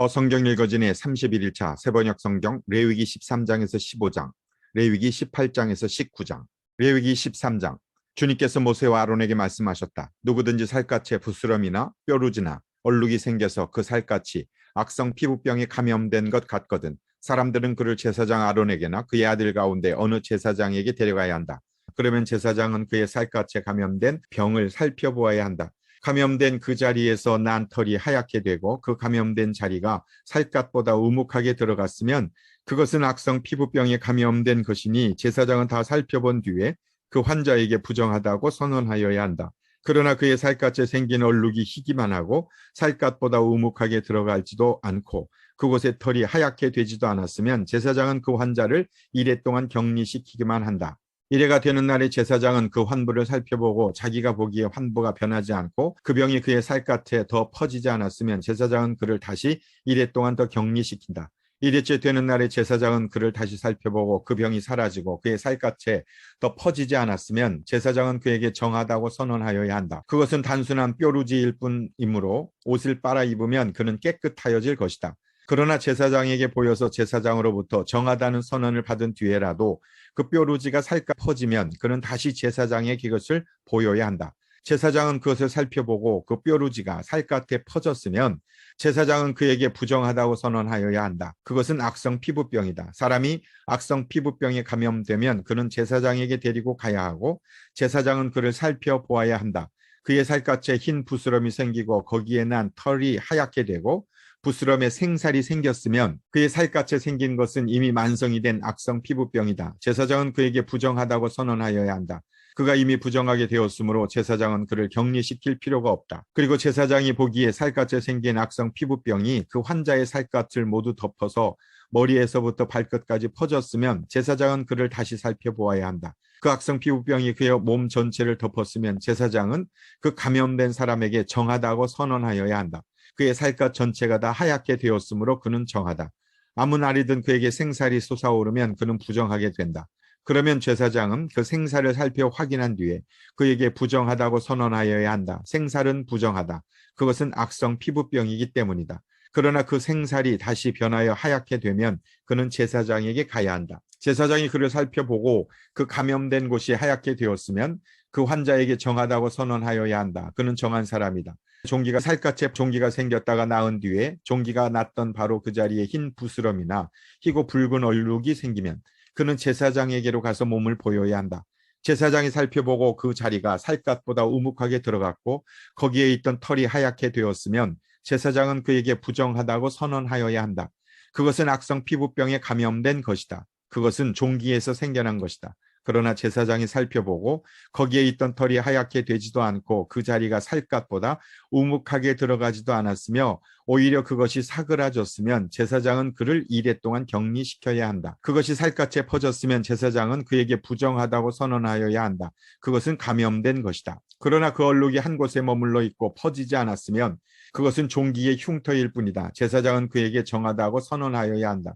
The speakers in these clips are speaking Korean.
성경 읽어진의 31일차 세번역 성경 레위기 13장에서 15장, 레위기 18장에서 19장, 레위기 13장. 주님께서 모세와 아론에게 말씀하셨다. 누구든지 살갗에 부스럼이나 뾰루지나 얼룩이 생겨서 그 살갗이 악성 피부병에 감염된 것 같거든 사람들은 그를 제사장 아론에게나 그의 아들 가운데 어느 제사장에게 데려가야 한다. 그러면 제사장은 그의 살갗에 감염된 병을 살펴보아야 한다. 감염된 그 자리에서 난 털이 하얗게 되고 그 감염된 자리가 살갗보다 우묵하게 들어갔으면 그것은 악성 피부병에 감염된 것이니 제사장은 다 살펴본 뒤에 그 환자에게 부정하다고 선언하여야 한다. 그러나 그의 살갗에 생긴 얼룩이 희기만 하고 살갗보다 우묵하게 들어갈지도 않고 그곳에 털이 하얗게 되지도 않았으면 제사장은 그 환자를 이래 동안 격리시키기만 한다. 이래가 되는 날에 제사장은 그 환부를 살펴보고 자기가 보기에 환부가 변하지 않고 그 병이 그의 살갗에 더 퍼지지 않았으면 제사장은 그를 다시 이래 동안 더 격리시킨다. 이래째 되는 날에 제사장은 그를 다시 살펴보고 그 병이 사라지고 그의 살갗에 더 퍼지지 않았으면 제사장은 그에게 정하다고 선언하여야 한다. 그것은 단순한 뾰루지일 뿐이므로 옷을 빨아 입으면 그는 깨끗하여질 것이다. 그러나 제사장에게 보여서 제사장으로부터 정하다는 선언을 받은 뒤에라도 그 뾰루지가 살갗 퍼지면 그는 다시 제사장에게 그것을 보여야 한다. 제사장은 그것을 살펴보고 그 뾰루지가 살갗에 퍼졌으면 제사장은 그에게 부정하다고 선언하여야 한다. 그것은 악성 피부병이다. 사람이 악성 피부병에 감염되면 그는 제사장에게 데리고 가야 하고 제사장은 그를 살펴보아야 한다. 그의 살갗에 흰 부스럼이 생기고 거기에 난 털이 하얗게 되고 부스럼에 생살이 생겼으면 그의 살갗에 생긴 것은 이미 만성이 된 악성 피부병이다. 제사장은 그에게 부정하다고 선언하여야 한다. 그가 이미 부정하게 되었으므로 제사장은 그를 격리시킬 필요가 없다. 그리고 제사장이 보기에 살갗에 생긴 악성 피부병이 그 환자의 살갗을 모두 덮어서 머리에서부터 발끝까지 퍼졌으면 제사장은 그를 다시 살펴보아야 한다. 그 악성 피부병이 그의 몸 전체를 덮었으면 제사장은 그 감염된 사람에게 정하다고 선언하여야 한다. 그의 살갗 전체가 다 하얗게 되었으므로 그는 정하다. 아무 날이든 그에게 생살이 솟아오르면 그는 부정하게 된다. 그러면 제사장은 그 생살을 살펴 확인한 뒤에 그에게 부정하다고 선언하여야 한다. 생살은 부정하다. 그것은 악성 피부병이기 때문이다. 그러나 그 생살이 다시 변하여 하얗게 되면 그는 제사장에게 가야 한다. 제사장이 그를 살펴보고 그 감염된 곳이 하얗게 되었으면 그 환자에게 정하다고 선언하여야 한다. 그는 정한 사람이다. 종기가 살갗에 종기가 생겼다가 나은 뒤에 종기가 났던 바로 그 자리에 흰 부스럼이나 희고 붉은 얼룩이 생기면 그는 제사장에게로 가서 몸을 보여야 한다. 제사장이 살펴보고 그 자리가 살갗보다 우묵하게 들어갔고 거기에 있던 털이 하얗게 되었으면 제사장은 그에게 부정하다고 선언하여야 한다. 그것은 악성 피부병에 감염된 것이다. 그것은 종기에서 생겨난 것이다. 그러나 제사장이 살펴보고 거기에 있던 털이 하얗게 되지도 않고 그 자리가 살갗보다 우묵하게 들어가지도 않았으며 오히려 그것이 사그라졌으면 제사장은 그를 이래 동안 격리시켜야 한다. 그것이 살갗에 퍼졌으면 제사장은 그에게 부정하다고 선언하여야 한다. 그것은 감염된 것이다. 그러나 그 얼룩이 한 곳에 머물러 있고 퍼지지 않았으면 그것은 종기의 흉터일 뿐이다. 제사장은 그에게 정하다고 선언하여야 한다.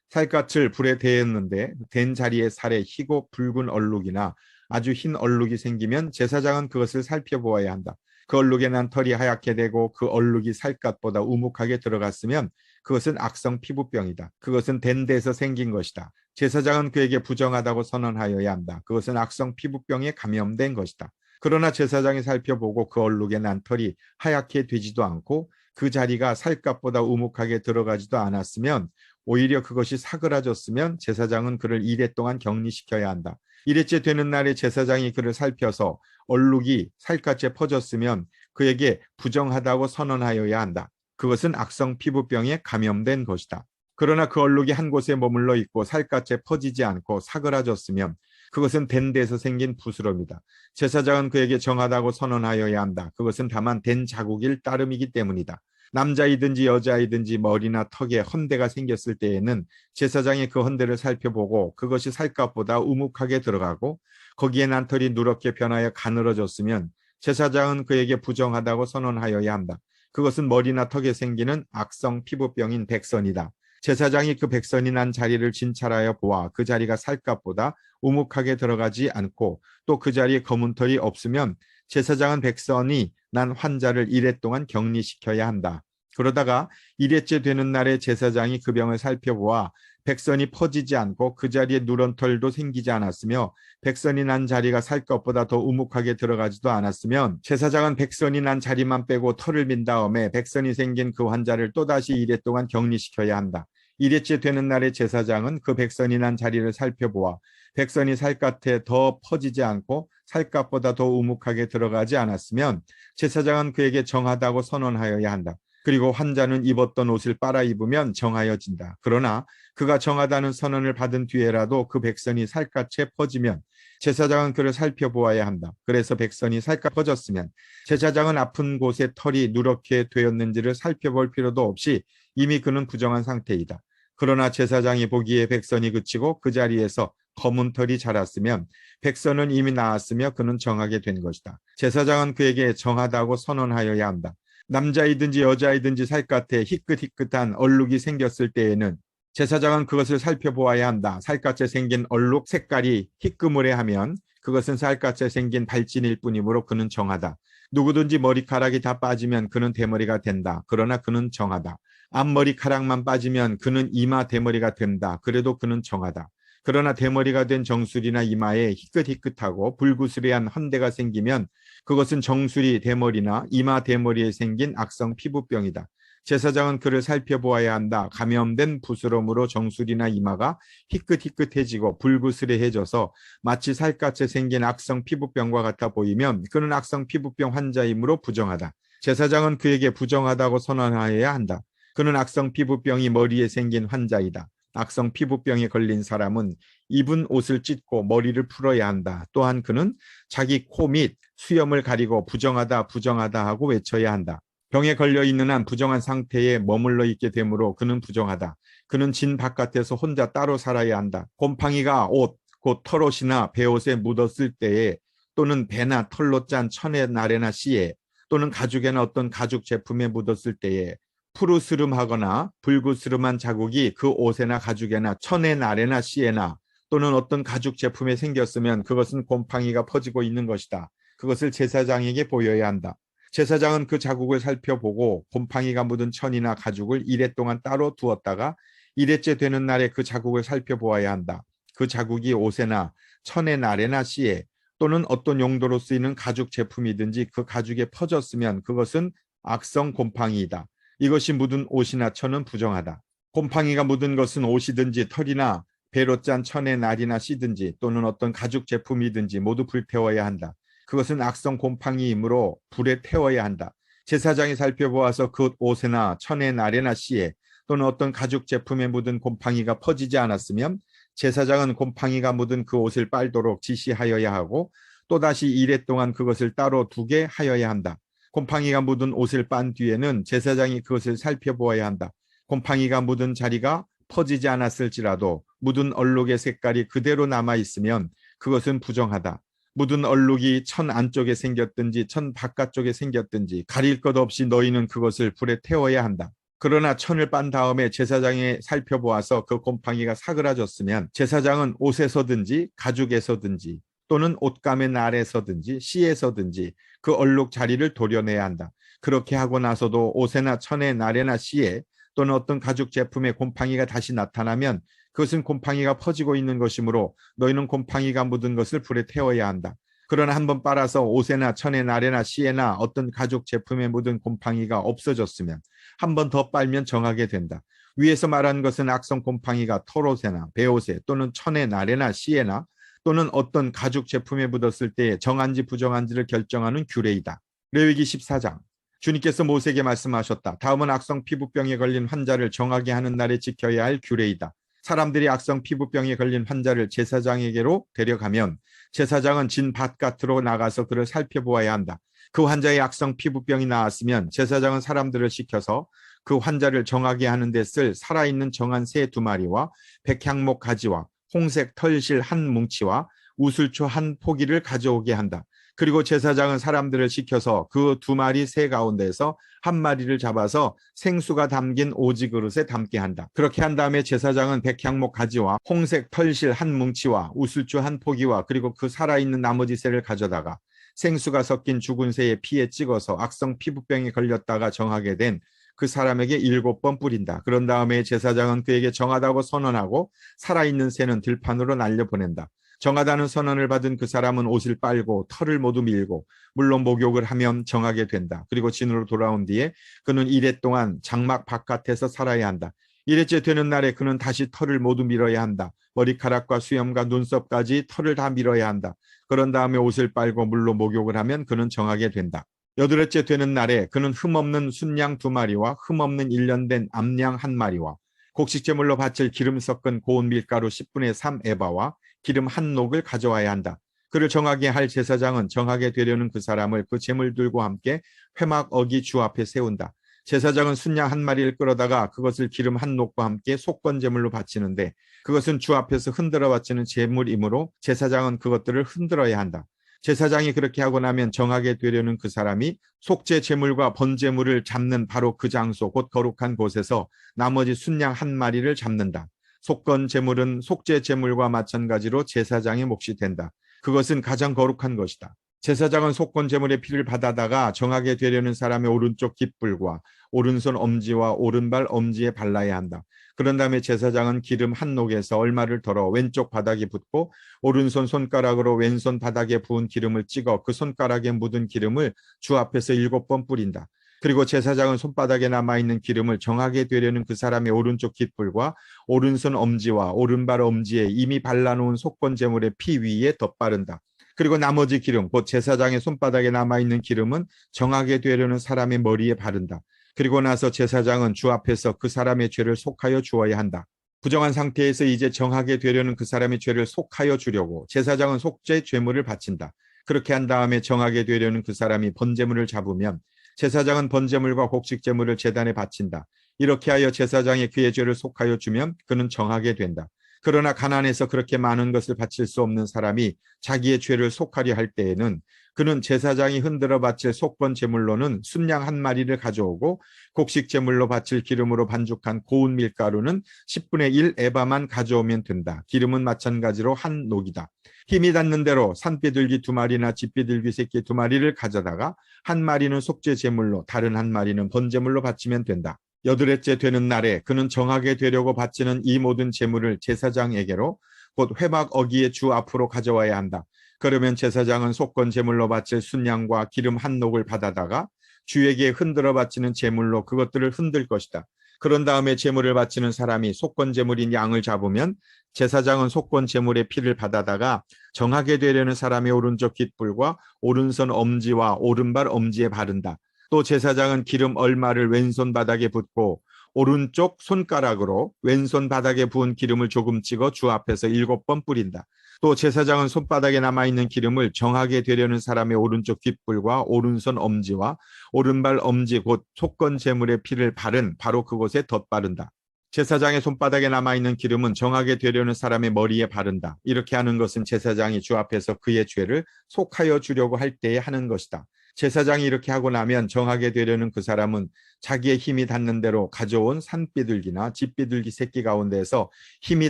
살갗을 불에 대었는데 된 자리에 살에 희고 붉은 얼룩이나 아주 흰 얼룩이 생기면 제사장은 그것을 살펴보아야 한다. 그 얼룩에 난 털이 하얗게 되고 그 얼룩이 살갗보다 우묵하게 들어갔으면 그것은 악성 피부병이다. 그것은 된 데서 생긴 것이다. 제사장은 그에게 부정하다고 선언하여야 한다. 그것은 악성 피부병에 감염된 것이다. 그러나 제사장이 살펴보고 그 얼룩에 난 털이 하얗게 되지도 않고 그 자리가 살갗보다 우묵하게 들어가지도 않았으면 오히려 그것이 사그라졌으면 제사장은 그를 이래 동안 격리시켜야 한다. 이래째 되는 날에 제사장이 그를 살펴서 얼룩이 살갗에 퍼졌으면 그에게 부정하다고 선언하여야 한다. 그것은 악성 피부병에 감염된 것이다. 그러나 그 얼룩이 한 곳에 머물러 있고 살갗에 퍼지지 않고 사그라졌으면 그것은 된 데서 생긴 부스럼이다. 제사장은 그에게 정하다고 선언하여야 한다. 그것은 다만 된 자국일 따름이기 때문이다. 남자이든지 여자이든지 머리나 턱에 헌대가 생겼을 때에는 제사장이 그 헌대를 살펴보고 그것이 살갗보다 우묵하게 들어가고 거기에 난 털이 누렇게 변하여 가늘어졌으면 제사장은 그에게 부정하다고 선언하여야 한다. 그것은 머리나 턱에 생기는 악성 피부병인 백선이다. 제사장이 그 백선이 난 자리를 진찰하여 보아 그 자리가 살갗보다 우묵하게 들어가지 않고 또 그 자리에 검은 털이 없으면 제사장은 백선이 난 환자를 이래 동안 격리시켜야 한다. 그러다가 일회째 되는 날에 제사장이 그 병을 살펴보아 백선이 퍼지지 않고 그 자리에 누런 털도 생기지 않았으며 백선이 난 자리가 살 것보다 더 우묵하게 들어가지도 않았으면 제사장은 백선이 난 자리만 빼고 털을 민 다음에 백선이 생긴 그 환자를 또다시 이래 동안 격리시켜야 한다. 일회째 되는 날에 제사장은 그 백선이 난 자리를 살펴보아 백선이 살갗에 더 퍼지지 않고 살갗보다 더 우묵하게 들어가지 않았으면 제사장은 그에게 정하다고 선언하여야 한다. 그리고 환자는 입었던 옷을 빨아 입으면 정하여진다. 그러나 그가 정하다는 선언을 받은 뒤에라도 그 백선이 살갗에 퍼지면 제사장은 그를 살펴보아야 한다. 그래서 백선이 살갗 퍼졌으면 제사장은 아픈 곳에 털이 누렇게 되었는지를 살펴볼 필요도 없이 이미 그는 부정한 상태이다. 그러나 제사장이 보기에 백선이 그치고 그 자리에서 검은 털이 자랐으면 백선은 이미 나았으며 그는 정하게 된 것이다. 제사장은 그에게 정하다고 선언하여야 한다. 남자이든지 여자이든지 살갗에 희끗희끗한 얼룩이 생겼을 때에는 제사장은 그것을 살펴보아야 한다. 살갗에 생긴 얼룩 색깔이 희끄무레하면 그것은 살갗에 생긴 발진일 뿐이므로 그는 정하다. 누구든지 머리카락이 다 빠지면 그는 대머리가 된다. 그러나 그는 정하다. 앞머리카락만 빠지면 그는 이마 대머리가 된다. 그래도 그는 정하다. 그러나 대머리가 된 정수리나 이마에 희끗희끗하고 불구스레한 헌대가 생기면 그것은 정수리 대머리나 이마 대머리에 생긴 악성 피부병이다. 제사장은 그를 살펴보아야 한다. 감염된 부스럼으로 정수리나 이마가 희끗희끗해지고 불구스레해져서 마치 살갗에 생긴 악성 피부병과 같아 보이면 그는 악성 피부병 환자이므로 부정하다. 제사장은 그에게 부정하다고 선언하여야 한다. 그는 악성 피부병이 머리에 생긴 환자이다. 악성 피부병에 걸린 사람은 입은 옷을 찢고 머리를 풀어야 한다. 또한 그는 자기 코 및 수염을 가리고 부정하다 부정하다 하고 외쳐야 한다. 병에 걸려 있는 한 부정한 상태에 머물러 있게 되므로 그는 부정하다. 그는 진 바깥에서 혼자 따로 살아야 한다. 곰팡이가 옷, 곧 털옷이나 베옷에 묻었을 때에 또는 배나 털로 짠 천의 나래나 씨에 또는 가죽에나 어떤 가죽 제품에 묻었을 때에 푸르스름하거나 불구스름한 자국이 그 옷에나 가죽에나 천의 나래나 씨에나 또는 어떤 가죽 제품에 생겼으면 그것은 곰팡이가 퍼지고 있는 것이다. 그것을 제사장에게 보여야 한다. 제사장은 그 자국을 살펴보고 곰팡이가 묻은 천이나 가죽을 이래 동안 따로 두었다가 이래째 되는 날에 그 자국을 살펴보아야 한다. 그 자국이 옷에나 천의 나래나 씨에 또는 어떤 용도로 쓰이는 가죽 제품이든지 그 가죽에 퍼졌으면 그것은 악성 곰팡이이다. 이것이 묻은 옷이나 천은 부정하다. 곰팡이가 묻은 것은 옷이든지 털이나 배로 짠 천의 날이나 씨든지 또는 어떤 가죽 제품이든지 모두 불태워야 한다. 그것은 악성 곰팡이이므로 불에 태워야 한다. 제사장이 살펴보아서 그 옷에나 천의 날에나 씨에 또는 어떤 가죽 제품에 묻은 곰팡이가 퍼지지 않았으면 제사장은 곰팡이가 묻은 그 옷을 빨도록 지시하여야 하고 또다시 이래 동안 그것을 따로 두게 하여야 한다. 곰팡이가 묻은 옷을 빤 뒤에는 제사장이 그것을 살펴보아야 한다. 곰팡이가 묻은 자리가 퍼지지 않았을지라도 묻은 얼룩의 색깔이 그대로 남아있으면 그것은 부정하다. 묻은 얼룩이 천 안쪽에 생겼든지 천 바깥쪽에 생겼든지 가릴 것 없이 너희는 그것을 불에 태워야 한다. 그러나 천을 빤 다음에 제사장이 살펴보아서 그 곰팡이가 사그라졌으면 제사장은 옷에서든지 가죽에서든지 또는 옷감의 날에서든지 씨에서든지 그 얼룩 자리를 도려내야 한다. 그렇게 하고 나서도 옷에나 천의 날에나 씨에 또는 어떤 가죽 제품에 곰팡이가 다시 나타나면 그것은 곰팡이가 퍼지고 있는 것이므로 너희는 곰팡이가 묻은 것을 불에 태워야 한다. 그러나 한번 빨아서 옷에나 천의 날에나 씨에나 어떤 가죽 제품에 묻은 곰팡이가 없어졌으면 한 번 더 빨면 정하게 된다. 위에서 말한 것은 악성 곰팡이가 털옷에나 베옷에 또는 천의 날에나 씨에나 또는 어떤 가죽 제품에 묻었을 때 정한지 부정한지를 결정하는 규례이다. 레위기 14장. 주님께서 모세에게 말씀하셨다. 다음은 악성 피부병에 걸린 환자를 정하게 하는 날에 지켜야 할 규례이다. 사람들이 악성 피부병에 걸린 환자를 제사장에게로 데려가면 제사장은 진 바깥으로 나가서 그를 살펴보아야 한다. 그 환자의 악성 피부병이 나았으면 제사장은 사람들을 시켜서 그 환자를 정하게 하는 데 쓸 살아있는 정한 새 2마리와 백향목 가지와 홍색 털실 한 뭉치와 우슬초 한 포기를 가져오게 한다. 그리고 제사장은 사람들을 시켜서 그 2마리 새 가운데서 한 마리를 잡아서 생수가 담긴 오지 그릇에 담게 한다. 그렇게 한 다음에 제사장은 백향목 가지와 홍색 털실 한 뭉치와 우슬초 한 포기와 그리고 그 살아있는 나머지 새를 가져다가 생수가 섞인 죽은 새의 피에 찍어서 악성 피부병에 걸렸다가 정하게 된 그 사람에게 7번 뿌린다. 그런 다음에 제사장은 그에게 정하다고 선언하고 살아있는 새는 들판으로 날려보낸다. 정하다는 선언을 받은 그 사람은 옷을 빨고 털을 모두 밀고 물론 목욕을 하면 정하게 된다. 그리고 진으로 돌아온 뒤에 그는 이레 동안 장막 바깥에서 살아야 한다. 이레째 되는 날에 그는 다시 털을 모두 밀어야 한다. 머리카락과 수염과 눈썹까지 털을 다 밀어야 한다. 그런 다음에 옷을 빨고 물로 목욕을 하면 그는 정하게 된다. 여드레째 되는 날에 그는 흠없는 순양 2마리와 흠없는 1년 된 암양 1마리와 곡식제물로 바칠 기름 섞은 고운 밀가루 10분의 3 에바와 기름 1녹을 가져와야 한다. 그를 정하게 할 제사장은 정하게 되려는 그 사람을 그 제물들과 함께 회막 어기 주 앞에 세운다. 제사장은 순양 1마리를 끌어다가 그것을 기름 1녹과 함께 속건 제물로 바치는데 그것은 주 앞에서 흔들어 바치는 제물이므로 제사장은 그것들을 흔들어야 한다. 제사장이 그렇게 하고 나면 정하게 되려는 그 사람이 속죄 제물과 번제물을 잡는 바로 그 장소 곧 거룩한 곳에서 나머지 순양 1마리를 잡는다. 속건 제물은 속죄 제물과 마찬가지로 제사장의 몫이 된다. 그것은 가장 거룩한 것이다. 제사장은 속건 제물의 피를 받아다가 정하게 되려는 사람의 오른쪽 깃불과 오른손 엄지와 오른발 엄지에 발라야 한다. 그런 다음에 제사장은 기름 1녹에서 얼마를 덜어 왼쪽 바닥에 붓고 오른손 손가락으로 왼손 바닥에 부은 기름을 찍어 그 손가락에 묻은 기름을 주 앞에서 7번 뿌린다. 그리고 제사장은 손바닥에 남아있는 기름을 정하게 되려는 그 사람의 오른쪽 깃불과 오른손 엄지와 오른발 엄지에 이미 발라놓은 속건 제물의 피 위에 덧바른다. 그리고 나머지 기름, 곧 제사장의 손바닥에 남아있는 기름은 정하게 되려는 사람의 머리에 바른다. 그리고 나서 제사장은 주 앞에서 그 사람의 죄를 속하여 주어야 한다. 부정한 상태에서 이제 정하게 되려는 그 사람의 죄를 속하여 주려고 제사장은 속죄 죄물을 바친다. 그렇게 한 다음에 정하게 되려는 그 사람이 번제물을 잡으면 제사장은 번제물과 곡식제물을 제단에 바친다. 이렇게 하여 제사장이 그의 죄를 속하여 주면 그는 정하게 된다. 그러나 가난해서 그렇게 많은 것을 바칠 수 없는 사람이 자기의 죄를 속하려 할 때에는 그는 제사장이 흔들어 바칠 속건 제물로는 순양 1마리를 가져오고 곡식 제물로 바칠 기름으로 반죽한 고운 밀가루는 10분의 1 에바만 가져오면 된다. 기름은 마찬가지로 1녹이다. 힘이 닿는 대로 산비둘기 2마리나 집비둘기 새끼 2마리를 가져다가 1마리는 속죄 제물로 다른 1마리는 번제물로 바치면 된다. 여드레째 되는 날에 그는 정하게 되려고 바치는 이 모든 제물을 제사장에게로 곧 회막 어기의 주 앞으로 가져와야 한다. 그러면 제사장은 속건 제물로 바칠 순양과 기름 1녹을 받아다가 주에게 흔들어 바치는 제물로 그것들을 흔들 것이다. 그런 다음에 제물을 바치는 사람이 속건 제물인 양을 잡으면 제사장은 속건 제물의 피를 받아다가 정하게 되려는 사람의 오른쪽 깃불과 오른손 엄지와 오른발 엄지에 바른다. 또 제사장은 기름 얼마를 왼손 바닥에 붓고 오른쪽 손가락으로 왼손 바닥에 부은 기름을 조금 찍어 주 앞에서 7번 뿌린다. 또 제사장은 손바닥에 남아있는 기름을 정하게 되려는 사람의 오른쪽 깃불과 오른손 엄지와 오른발 엄지 곧 속건 제물의 피를 바른 바로 그곳에 덧바른다. 제사장의 손바닥에 남아있는 기름은 정하게 되려는 사람의 머리에 바른다. 이렇게 하는 것은 제사장이 주 앞에서 그의 죄를 속하여 주려고 할 때에 하는 것이다. 제사장이 이렇게 하고 나면 정하게 되려는 그 사람은 자기의 힘이 닿는 대로 가져온 산비둘기나 집비둘기 새끼 가운데에서 힘이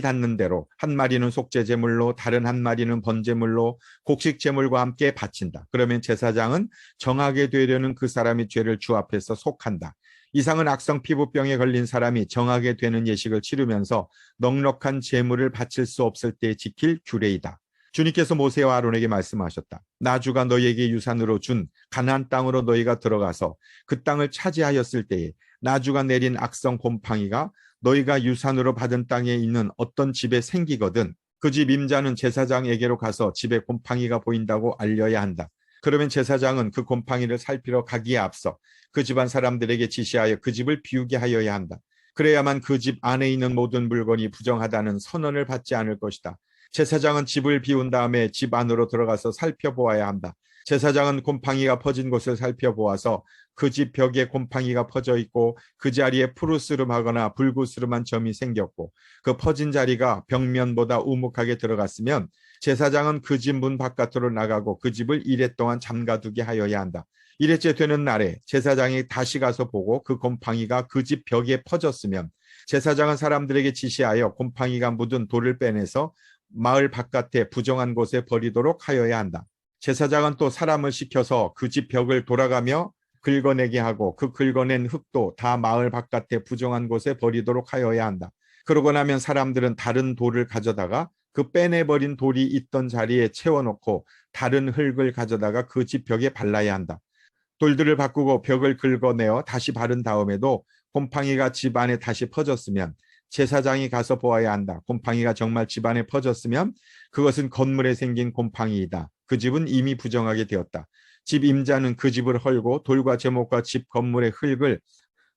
닿는 대로 1마리는 속죄 제물로 다른 1마리는 번제물로 곡식 제물과 함께 바친다. 그러면 제사장은 정하게 되려는 그 사람의 죄를 주 앞에서 속한다. 이상은 악성 피부병에 걸린 사람이 정하게 되는 예식을 치르면서 넉넉한 제물을 바칠 수 없을 때 지킬 규례이다. 주님께서 모세와 아론에게 말씀하셨다. 나 주가 너희에게 유산으로 준 가나안 땅으로 너희가 들어가서 그 땅을 차지하였을 때에 나 주가 내린 악성 곰팡이가 너희가 유산으로 받은 땅에 있는 어떤 집에 생기거든 그 집 임자는 제사장에게로 가서 집에 곰팡이가 보인다고 알려야 한다. 그러면 제사장은 그 곰팡이를 살피러 가기에 앞서 그 집안 사람들에게 지시하여 그 집을 비우게 하여야 한다. 그래야만 그 집 안에 있는 모든 물건이 부정하다는 선언을 받지 않을 것이다. 제사장은 집을 비운 다음에 집 안으로 들어가서 살펴보아야 한다. 제사장은 곰팡이가 퍼진 곳을 살펴보아서 그 집 벽에 곰팡이가 퍼져 있고 그 자리에 푸르스름하거나 불구스름한 점이 생겼고 그 퍼진 자리가 벽면보다 우묵하게 들어갔으면 제사장은 그 집 문 바깥으로 나가고 그 집을 이레 동안 잠가두게 하여야 한다. 이레째 되는 날에 제사장이 다시 가서 보고 그 곰팡이가 그 집 벽에 퍼졌으면 제사장은 사람들에게 지시하여 곰팡이가 묻은 돌을 빼내서 마을 바깥에 부정한 곳에 버리도록 하여야 한다. 제사장은 또 사람을 시켜서 그 집 벽을 돌아가며 긁어내게 하고 그 긁어낸 흙도 다 마을 바깥에 부정한 곳에 버리도록 하여야 한다. 그러고 나면 사람들은 다른 돌을 가져다가 그 빼내버린 돌이 있던 자리에 채워놓고 다른 흙을 가져다가 그 집 벽에 발라야 한다. 돌들을 바꾸고 벽을 긁어내어 다시 바른 다음에도 곰팡이가 집 안에 다시 퍼졌으면 제사장이 가서 보아야 한다. 곰팡이가 정말 집 안에 퍼졌으면 그것은 건물에 생긴 곰팡이이다. 그 집은 이미 부정하게 되었다. 집 임자는 그 집을 헐고 돌과 제목과 집 건물의 흙을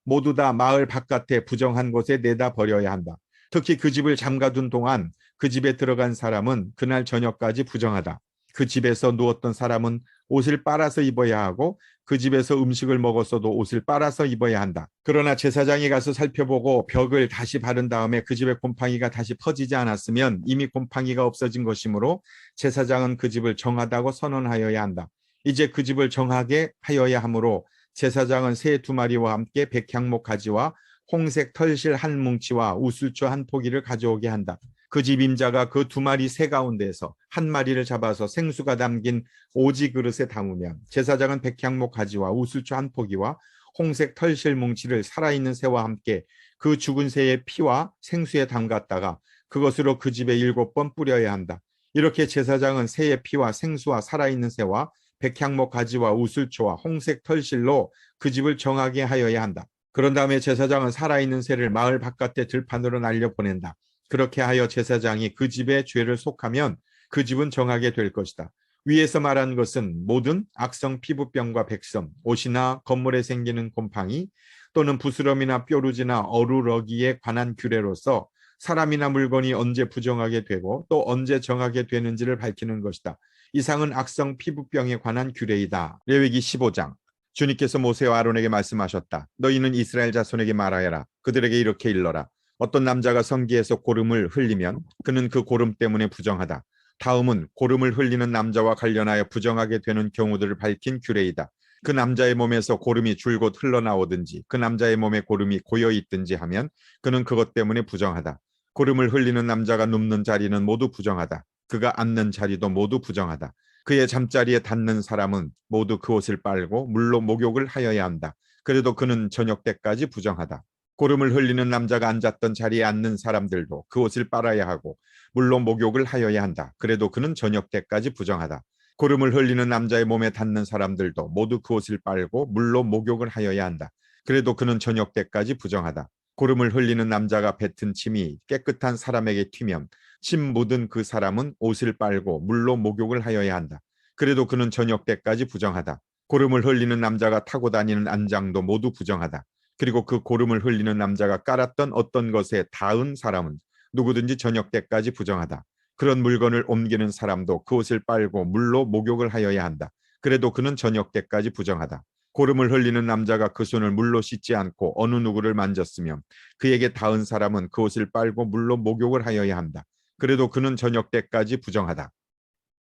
모두 다 마을 바깥에 부정한 곳에 내다 버려야 한다. 특히 그 집을 잠가둔 동안 그 집에 들어간 사람은 그날 저녁까지 부정하다. 그 집에서 누웠던 사람은 옷을 빨아서 입어야 하고 그 집에서 음식을 먹었어도 옷을 빨아서 입어야 한다. 그러나 제사장이 가서 살펴보고 벽을 다시 바른 다음에 그 집에 곰팡이가 다시 퍼지지 않았으면 이미 곰팡이가 없어진 것이므로 제사장은 그 집을 정하다고 선언하여야 한다. 이제 그 집을 정하게 하여야 하므로 제사장은 새 2마리와 함께 백향목 가지와 홍색 털실 한 뭉치와 우슬초 한 포기를 가져오게 한다. 그 집 임자가 그 2마리 새 가운데에서 한 마리를 잡아서 생수가 담긴 오지 그릇에 담으면 제사장은 백향목 가지와 우슬초 한 포기와 홍색 털실 뭉치를 살아있는 새와 함께 그 죽은 새의 피와 생수에 담갔다가 그것으로 그 집에 7번 뿌려야 한다. 이렇게 제사장은 새의 피와 생수와 살아있는 새와 백향목 가지와 우슬초와 홍색 털실로 그 집을 정하게 하여야 한다. 그런 다음에 제사장은 살아있는 새를 마을 바깥에 들판으로 날려보낸다. 그렇게 하여 제사장이 그 집의 죄를 속하면 그 집은 정하게 될 것이다. 위에서 말한 것은 모든 악성 피부병과 백성, 옷이나 건물에 생기는 곰팡이 또는 부스럼이나 뾰루지나 어루러기에 관한 규례로서 사람이나 물건이 언제 부정하게 되고 또 언제 정하게 되는지를 밝히는 것이다. 이상은 악성 피부병에 관한 규례이다. 레위기 15장. 주님께서 모세와 아론에게 말씀하셨다. 너희는 이스라엘 자손에게 말하여라. 그들에게 이렇게 일러라. 어떤 남자가 성기에서 고름을 흘리면 그는 그 고름 때문에 부정하다. 다음은 고름을 흘리는 남자와 관련하여 부정하게 되는 경우들을 밝힌 규례이다. 그 남자의 몸에서 고름이 줄곧 흘러나오든지 그 남자의 몸에 고름이 고여 있든지 하면 그는 그것 때문에 부정하다. 고름을 흘리는 남자가 눕는 자리는 모두 부정하다. 그가 앉는 자리도 모두 부정하다. 그의 잠자리에 닿는 사람은 모두 그 옷을 빨고 물로 목욕을 하여야 한다. 그래도 그는 저녁 때까지 부정하다. 고름을 흘리는 남자가 앉았던 자리에 앉는 사람들도 그 옷을 빨아야 하고 물로 목욕을 하여야 한다. 그래도 그는 저녁 때까지 부정하다. 고름을 흘리는 남자의 몸에 닿는 사람들도 모두 그 옷을 빨고 물로 목욕을 하여야 한다. 그래도 그는 저녁 때까지 부정하다. 고름을 흘리는 남자가 뱉은 침이 깨끗한 사람에게 튀면 침 묻은 그 사람은 옷을 빨고 물로 목욕을 하여야 한다. 그래도 그는 저녁 때까지 부정하다. 고름을 흘리는 남자가 타고 다니는 안장도 모두 부정하다. 그리고 그 고름을 흘리는 남자가 깔았던 어떤 것에 닿은 사람은 누구든지 저녁 때까지 부정하다. 그런 물건을 옮기는 사람도 그 옷을 빨고 물로 목욕을 하여야 한다. 그래도 그는 저녁 때까지 부정하다. 고름을 흘리는 남자가 그 손을 물로 씻지 않고 어느 누구를 만졌으면 그에게 닿은 사람은 그 옷을 빨고 물로 목욕을 하여야 한다. 그래도 그는 저녁 때까지 부정하다.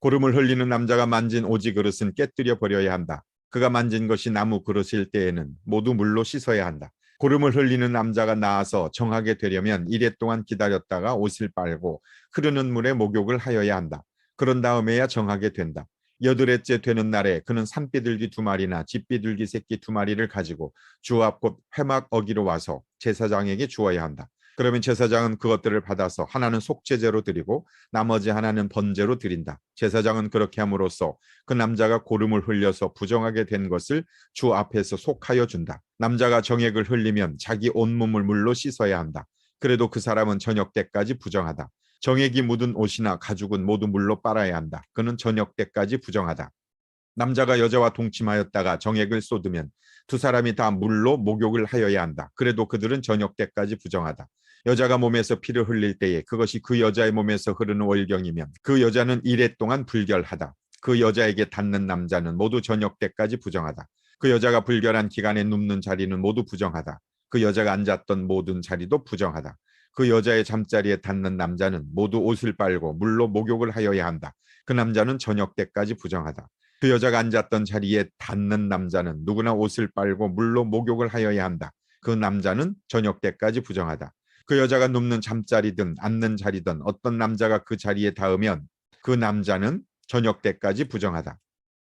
고름을 흘리는 남자가 만진 오지 그릇은 깨뜨려 버려야 한다. 그가 만진 것이 나무 그릇일 때에는 모두 물로 씻어야 한다. 고름을 흘리는 남자가 나아서 정하게 되려면 이래 동안 기다렸다가 옷을 빨고 흐르는 물에 목욕을 하여야 한다. 그런 다음에야 정하게 된다. 8회째 되는 날에 그는 산비둘기 2마리나 집비둘기 새끼 2마리를 가지고 주 앞 곧 회막 어기로 와서 제사장에게 주어야 한다. 그러면 제사장은 그것들을 받아서 하나는 속죄제로 드리고 나머지 하나는 번제로 드린다. 제사장은 그렇게 함으로써 그 남자가 고름을 흘려서 부정하게 된 것을 주 앞에서 속하여 준다. 남자가 정액을 흘리면 자기 온몸을 물로 씻어야 한다. 그래도 그 사람은 저녁 때까지 부정하다. 정액이 묻은 옷이나 가죽은 모두 물로 빨아야 한다. 그는 저녁 때까지 부정하다. 남자가 여자와 동침하였다가 정액을 쏟으면 2사람이 다 물로 목욕을 하여야 한다. 그래도 그들은 저녁 때까지 부정하다. 여자가 몸에서 피를 흘릴 때에 그것이 그 여자의 몸에서 흐르는 월경이면 그 여자는 이래 동안 불결하다. 그 여자에게 닿는 남자는 모두 저녁 때까지 부정하다. 그 여자가 불결한 기간에 눕는 자리는 모두 부정하다. 그 여자가 앉았던 모든 자리도 부정하다. 그 여자의 잠자리에 닿는 남자는 모두 옷을 빨고 물로 목욕을 하여야 한다. 그 남자는 저녁 때까지 부정하다. 그 여자가 앉았던 자리에 닿는 남자는 누구나 옷을 빨고 물로 목욕을 하여야 한다. 그 남자는 저녁 때까지 부정하다. 그 여자가 눕는 잠자리든 앉는 자리든 어떤 남자가 그 자리에 닿으면 그 남자는 저녁 때까지 부정하다.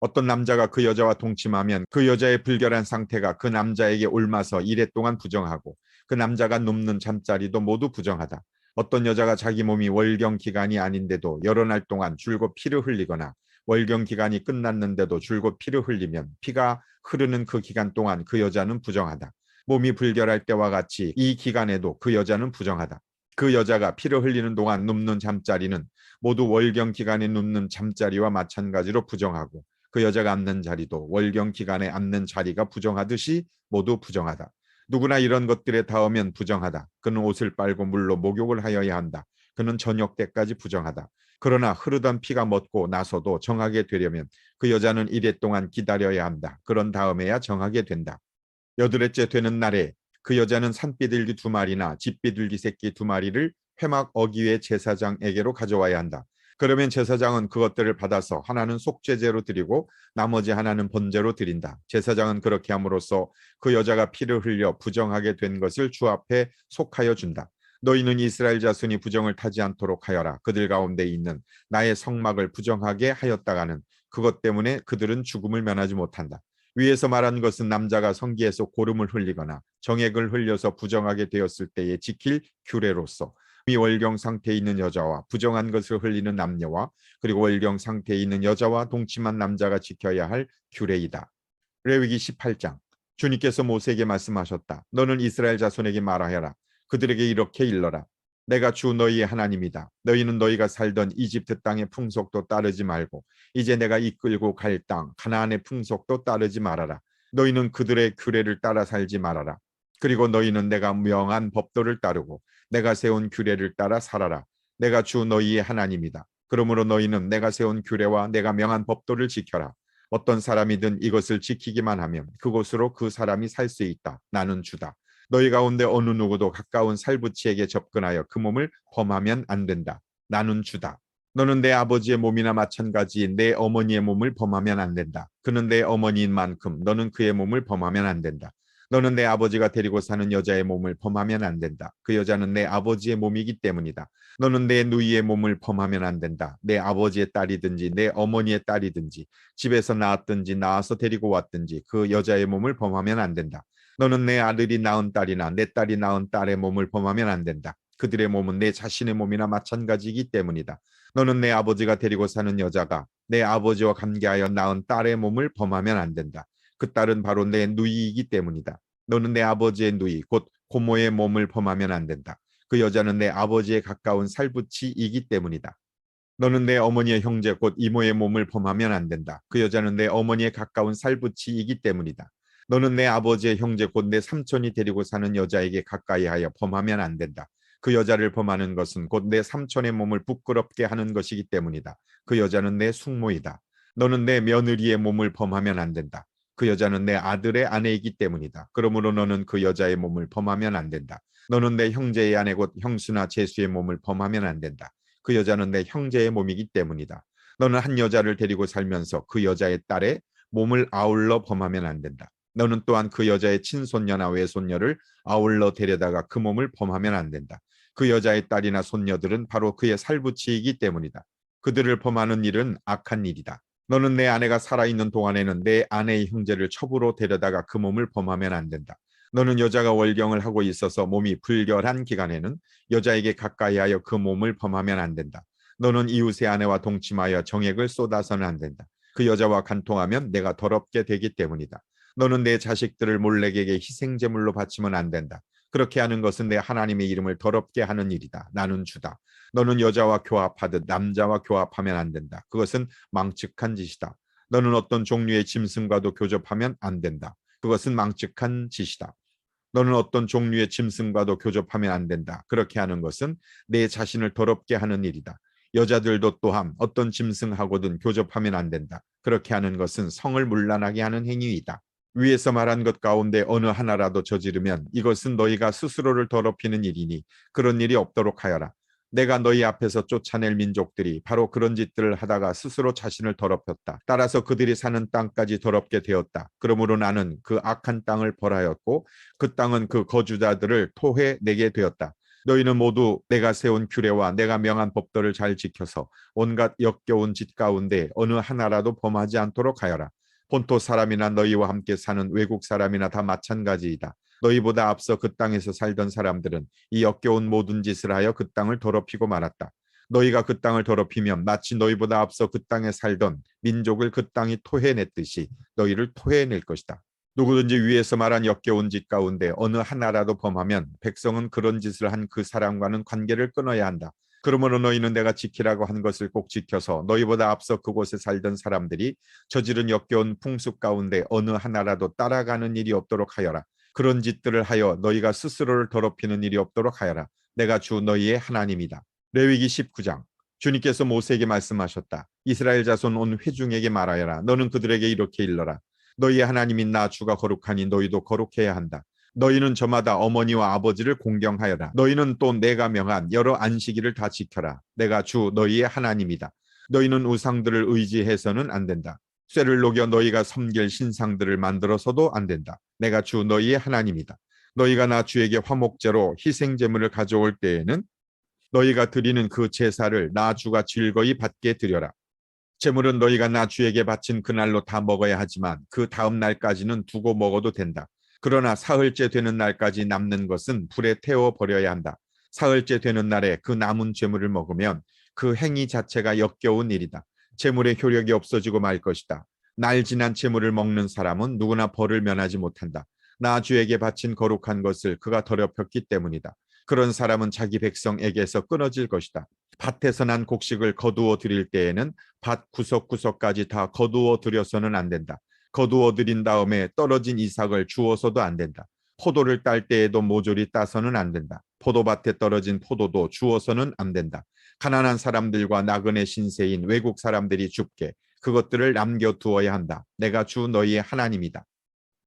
어떤 남자가 그 여자와 동침하면 그 여자의 불결한 상태가 그 남자에게 옮아서 이래 동안 부정하고 그 남자가 눕는 잠자리도 모두 부정하다. 어떤 여자가 자기 몸이 월경 기간이 아닌데도 여러 날 동안 줄곧 피를 흘리거나 월경 기간이 끝났는데도 줄곧 피를 흘리면 피가 흐르는 그 기간 동안 그 여자는 부정하다. 몸이 불결할 때와 같이 이 기간에도 그 여자는 부정하다. 그 여자가 피를 흘리는 동안 눕는 잠자리는 모두 월경 기간에 눕는 잠자리와 마찬가지로 부정하고 그 여자가 앉는 자리도 월경 기간에 앉는 자리가 부정하듯이 모두 부정하다. 누구나 이런 것들에 닿으면 부정하다. 그는 옷을 빨고 물로 목욕을 하여야 한다. 그는 저녁 때까지 부정하다. 그러나 흐르던 피가 멎고 나서도 정하게 되려면 그 여자는 이래 동안 기다려야 한다. 그런 다음에야 정하게 된다. 여드레째 되는 날에 그 여자는 산비둘기 2마리나 집비둘기 새끼 2마리를 회막 어기의 제사장에게로 가져와야 한다. 그러면 제사장은 그것들을 받아서 하나는 속죄제로 드리고 나머지 하나는 번제로 드린다. 제사장은 그렇게 함으로써 그 여자가 피를 흘려 부정하게 된 것을 주 앞에 속하여 준다. 너희는 이스라엘 자손이 부정을 타지 않도록 하여라. 그들 가운데 있는 나의 성막을 부정하게 하였다가는 그것 때문에 그들은 죽음을 면하지 못한다. 위에서 말한 것은 남자가 성기에서 고름을 흘리거나 정액을 흘려서 부정하게 되었을 때에 지킬 규례로서 이 월경 상태에 있는 여자와 부정한 것을 흘리는 남녀와 그리고 월경 상태에 있는 여자와 동침한 남자가 지켜야 할 규례이다. 레위기 18장. 주님께서 모세에게 말씀하셨다. 너는 이스라엘 자손에게 말하여라. 그들에게 이렇게 일러라. 내가 주 너희의 하나님이다. 너희는 너희가 살던 이집트 땅의 풍속도 따르지 말고 이제 내가 이끌고 갈 땅 가나안의 풍속도 따르지 말아라. 너희는 그들의 규례를 따라 살지 말아라. 그리고 너희는 내가 명한 법도를 따르고 내가 세운 규례를 따라 살아라. 내가 주 너희의 하나님이다. 그러므로 너희는 내가 세운 규례와 내가 명한 법도를 지켜라. 어떤 사람이든 이것을 지키기만 하면 그곳으로 그 사람이 살 수 있다. 나는 주다. 너희 가운데 어느 누구도 가까운 살부치에게 접근하여 그 몸을 범하면 안 된다. 나는 주다. 너는 내 아버지의 몸이나 마찬가지인 내 어머니의 몸을 범하면 안 된다. 그는 내 어머니인 만큼 너는 그의 몸을 범하면 안 된다. 너는 내 아버지가 데리고 사는 여자의 몸을 범하면 안 된다. 그 여자는 내 아버지의 몸이기 때문이다. 너는 내 누이의 몸을 범하면 안 된다. 내 아버지의 딸이든지 내 어머니의 딸이든지 집에서 낳았든지 낳아서 데리고 왔든지 그 여자의 몸을 범하면 안 된다. 너는 내 아들이 낳은 딸이나 내 딸이 낳은 딸의 몸을 범하면 안 된다. 그들의 몸은 내 자신의 몸이나 마찬가지이기 때문이다. 너는 내 아버지가 데리고 사는 여자가 내 아버지와 관계하여 낳은 딸의 몸을 범하면 안 된다. 그 딸은 바로 내 누이이기 때문이다. 너는 내 아버지의 누이 곧 고모의 몸을 범하면 안 된다. 그 여자는 내 아버지의 가까운 살부치이기 때문이다. 너는 내 어머니의 형제 곧 이모의 몸을 범하면 안 된다. 그 여자는 내 어머니의 가까운 살부치이기 때문이다. 너는 내 아버지의 형제 곧 내 삼촌이 데리고 사는 여자에게 가까이하여 범하면 안 된다. 그 여자를 범하는 것은 곧 내 삼촌의 몸을 부끄럽게 하는 것이기 때문이다. 그 여자는 내 숙모이다. 너는 내 며느리의 몸을 범하면 안 된다. 그 여자는 내 아들의 아내이기 때문이다. 그러므로 너는 그 여자의 몸을 범하면 안 된다. 너는 내 형제의 아내 곧 형수나 제수의 몸을 범하면 안 된다. 그 여자는 내 형제의 몸이기 때문이다. 너는 한 여자를 데리고 살면서 그 여자의 딸의 몸을 아울러 범하면 안 된다. 너는 또한 그 여자의 친손녀나 외손녀를 아울러 데려다가 그 몸을 범하면 안 된다. 그 여자의 딸이나 손녀들은 바로 그의 살부치이기 때문이다. 그들을 범하는 일은 악한 일이다. 너는 내 아내가 살아있는 동안에는 내 아내의 형제를 첩으로 데려다가 그 몸을 범하면 안 된다. 너는 여자가 월경을 하고 있어서 몸이 불결한 기간에는 여자에게 가까이하여 그 몸을 범하면 안 된다. 너는 이웃의 아내와 동침하여 정액을 쏟아서는 안 된다. 그 여자와 간통하면 내가 더럽게 되기 때문이다. 너는 내 자식들을 몰렉에게 희생제물로 바치면 안 된다. 그렇게 하는 것은 내 하나님의 이름을 더럽게 하는 일이다. 나는 주다. 너는 여자와 교합하듯 남자와 교합하면 안 된다. 그것은 망측한 짓이다. 너는 어떤 종류의 짐승과도 교접하면 안 된다. 그것은 망측한 짓이다. 너는 어떤 종류의 짐승과도 교접하면 안 된다. 그렇게 하는 것은 내 자신을 더럽게 하는 일이다. 여자들도 또한 어떤 짐승하고든 교접하면 안 된다. 그렇게 하는 것은 성을 문란하게 하는 행위이다. 위에서 말한 것 가운데 어느 하나라도 저지르면 이것은 너희가 스스로를 더럽히는 일이니 그런 일이 없도록 하여라. 내가 너희 앞에서 쫓아낼 민족들이 바로 그런 짓들을 하다가 스스로 자신을 더럽혔다. 따라서 그들이 사는 땅까지 더럽게 되었다. 그러므로 나는 그 악한 땅을 벌하였고 그 땅은 그 거주자들을 토해내게 되었다. 너희는 모두 내가 세운 규례와 내가 명한 법도를 잘 지켜서 온갖 역겨운 짓 가운데 어느 하나라도 범하지 않도록 하여라. 본토 사람이나 너희와 함께 사는 외국 사람이나 다 마찬가지이다. 너희보다 앞서 그 땅에서 살던 사람들은 이 역겨운 모든 짓을 하여 그 땅을 더럽히고 말았다. 너희가 그 땅을 더럽히면 마치 너희보다 앞서 그 땅에 살던 민족을 그 땅이 토해냈듯이 너희를 토해낼 것이다. 누구든지 위에서 말한 역겨운 짓 가운데 어느 하나라도 범하면 백성은 그런 짓을 한 그 사람과는 관계를 끊어야 한다. 그러므로 너희는 내가 지키라고 한 것을 꼭 지켜서 너희보다 앞서 그곳에 살던 사람들이 저지른 역겨운 풍습 가운데 어느 하나라도 따라가는 일이 없도록 하여라. 그런 짓들을 하여 너희가 스스로를 더럽히는 일이 없도록 하여라. 내가 주 너희의 하나님이다. 레위기 19장. 주님께서 모세에게 말씀하셨다. 이스라엘 자손 온 회중에게 말하여라. 너는 그들에게 이렇게 일러라. 너희의 하나님인 나 주가 거룩하니 너희도 거룩해야 한다. 너희는 저마다 어머니와 아버지를 공경하여라. 너희는 또 내가 명한 여러 안식일을 다 지켜라. 내가 주 너희의 하나님이다. 너희는 우상들을 의지해서는 안 된다. 쇠를 녹여 너희가 섬길 신상들을 만들어서도 안 된다. 내가 주 너희의 하나님이다. 너희가 나 주에게 화목제로 희생제물을 가져올 때에는 너희가 드리는 그 제사를 나 주가 즐거이 받게 드려라. 제물은 너희가 나 주에게 바친 그날로 다 먹어야 하지만 그 다음 날까지는 두고 먹어도 된다. 그러나 사흘째 되는 날까지 남는 것은 불에 태워 버려야 한다. 사흘째 되는 날에 그 남은 제물을 먹으면 그 행위 자체가 역겨운 일이다. 제물의 효력이 없어지고 말 것이다. 날 지난 제물을 먹는 사람은 누구나 벌을 면하지 못한다. 나 주에게 바친 거룩한 것을 그가 더럽혔기 때문이다. 그런 사람은 자기 백성에게서 끊어질 것이다. 밭에서 난 곡식을 거두어 드릴 때에는 밭 구석구석까지 다 거두어 드려서는 안 된다. 거두어 드린 다음에 떨어진 이삭을 주워서도 안 된다. 포도를 딸 때에도 모조리 따서는 안 된다. 포도밭에 떨어진 포도도 주워서는 안 된다. 가난한 사람들과 나그네 신세인 외국 사람들이 줍게 그것들을 남겨두어야 한다. 내가 주 너희의 하나님이다.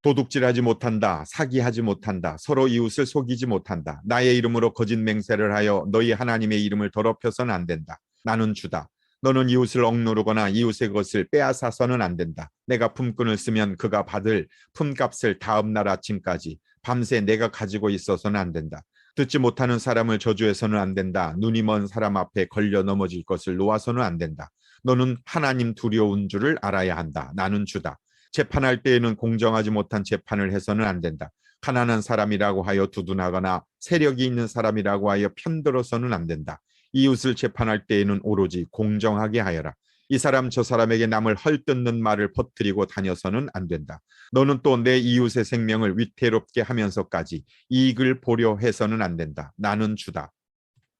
도둑질하지 못한다. 사기하지 못한다. 서로 이웃을 속이지 못한다. 나의 이름으로 거짓 맹세를 하여 너희 하나님의 이름을 더럽혀서는 안 된다. 나는 주다. 너는 이웃을 억누르거나 이웃의 것을 빼앗아서는 안 된다. 내가 품꾼을 쓰면 그가 받을 품값을 다음 날 아침까지 밤새 내가 가지고 있어서는 안 된다. 듣지 못하는 사람을 저주해서는 안 된다. 눈이 먼 사람 앞에 걸려 넘어질 것을 놓아서는 안 된다. 너는 하나님 두려운 줄을 알아야 한다. 나는 주다. 재판할 때에는 공정하지 못한 재판을 해서는 안 된다. 가난한 사람이라고 하여 두둔하거나 세력이 있는 사람이라고 하여 편들어서는 안 된다. 이웃을 재판할 때에는 오로지 공정하게 하여라. 이 사람 저 사람에게 남을 헐뜯는 말을 퍼뜨리고 다녀서는 안 된다. 너는 또 내 이웃의 생명을 위태롭게 하면서까지 이익을 보려 해서는 안 된다. 나는 주다.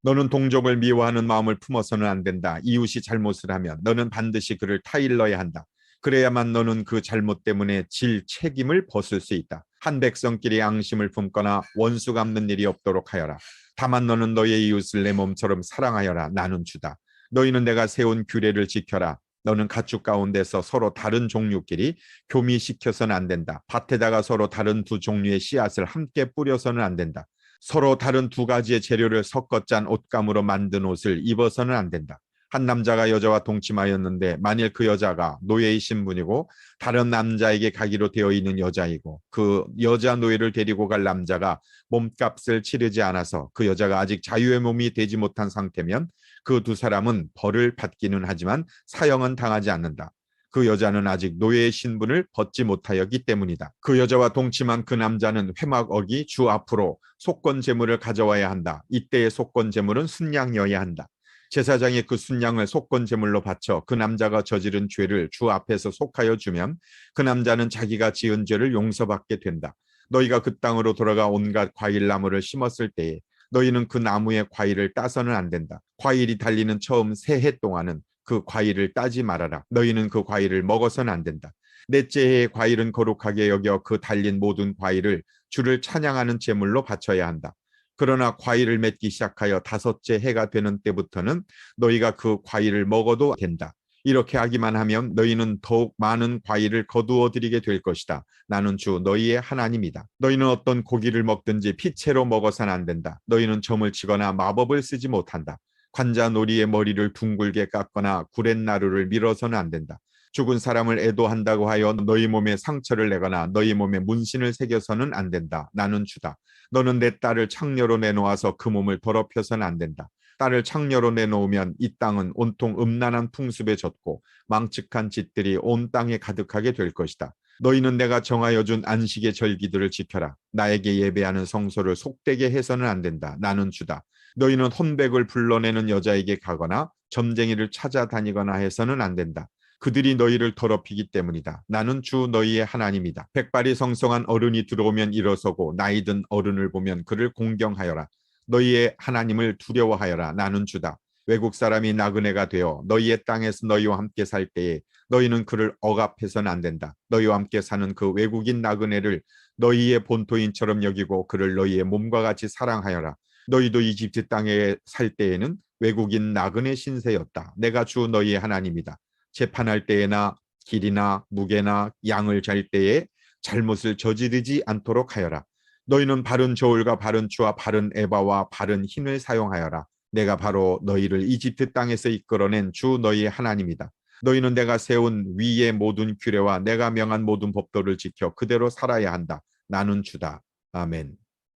너는 동족을 미워하는 마음을 품어서는 안 된다. 이웃이 잘못을 하면 너는 반드시 그를 타일러야 한다. 그래야만 너는 그 잘못 때문에 질 책임을 벗을 수 있다. 한 백성끼리 앙심을 품거나 원수 갚는 일이 없도록 하여라. 다만 너는 너의 이웃을 내 몸처럼 사랑하여라. 나는 주다. 너희는 내가 세운 규례를 지켜라. 너는 가축 가운데서 서로 다른 종류끼리 교미시켜서는 안 된다. 밭에다가 서로 다른 두 종류의 씨앗을 함께 뿌려서는 안 된다. 서로 다른 두 가지의 재료를 섞어 짠 옷감으로 만든 옷을 입어서는 안 된다. 한 남자가 여자와 동침하였는데 만일 그 여자가 노예의 신분이고 다른 남자에게 가기로 되어 있는 여자이고 그 여자 노예를 데리고 갈 남자가 몸값을 치르지 않아서 그 여자가 아직 자유의 몸이 되지 못한 상태면 그 두 사람은 벌을 받기는 하지만 사형은 당하지 않는다. 그 여자는 아직 노예의 신분을 벗지 못하였기 때문이다. 그 여자와 동침한 그 남자는 회막 어기 주 앞으로 속건 제물을 가져와야 한다. 이때의 속건 제물은 순양이어야 한다. 제사장이 그 순양을 속건 제물로 바쳐 그 남자가 저지른 죄를 주 앞에서 속하여 주면 그 남자는 자기가 지은 죄를 용서받게 된다. 너희가 그 땅으로 돌아가 온갖 과일 나무를 심었을 때에 너희는 그 나무의 과일을 따서는 안 된다. 과일이 달리는 처음 세 해 동안은 그 과일을 따지 말아라. 너희는 그 과일을 먹어서는 안 된다. 넷째 해의 과일은 거룩하게 여겨 그 달린 모든 과일을 주를 찬양하는 제물로 바쳐야 한다. 그러나 과일을 맺기 시작하여 다섯째 해가 되는 때부터는 너희가 그 과일을 먹어도 된다. 이렇게 하기만 하면 너희는 더욱 많은 과일을 거두어 드리게 될 것이다. 나는 주 너희의 하나님이다. 너희는 어떤 고기를 먹든지 피채로 먹어서는 안 된다. 너희는 점을 치거나 마법을 쓰지 못한다. 관자놀이의 머리를 둥글게 깎거나 구렛나루를 밀어서는 안 된다. 죽은 사람을 애도한다고 하여 너희 몸에 상처를 내거나 너희 몸에 문신을 새겨서는 안 된다. 나는 주다. 너는 내 딸을 창녀로 내놓아서 그 몸을 더럽혀서는 안 된다. 딸을 창녀로 내놓으면 이 땅은 온통 음란한 풍습에 젖고 망측한 짓들이 온 땅에 가득하게 될 것이다. 너희는 내가 정하여 준 안식의 절기들을 지켜라. 나에게 예배하는 성소를 속되게 해서는 안 된다. 나는 주다. 너희는 혼백을 불러내는 여자에게 가거나 점쟁이를 찾아다니거나 해서는 안 된다. 그들이 너희를 더럽히기 때문이다. 나는 주 너희의 하나님이다. 백발이 성성한 어른이 들어오면 일어서고 나이 든 어른을 보면 그를 공경하여라. 너희의 하나님을 두려워하여라. 나는 주다. 외국 사람이 나그네가 되어 너희의 땅에서 너희와 함께 살 때에 너희는 그를 억압해서는 안 된다. 너희와 함께 사는 그 외국인 나그네를 너희의 본토인처럼 여기고 그를 너희의 몸과 같이 사랑하여라. 너희도 이집트 땅에 살 때에는 외국인 나그네 신세였다. 내가 주 너희의 하나님이다. 재판할 때에나 길이나 무게나 양을 잘 때에 잘못을 저지르지 않도록 하여라. 너희는 바른 저울과 바른 추와 바른 에바와 바른 흰을 사용하여라. 내가 바로 너희를 이집트 땅에서 이끌어낸 주 너희의 하나님이다. 너희는 내가 세운 위의 모든 규례와 내가 명한 모든 법도를 지켜 그대로 살아야 한다. 나는 주다. 아멘.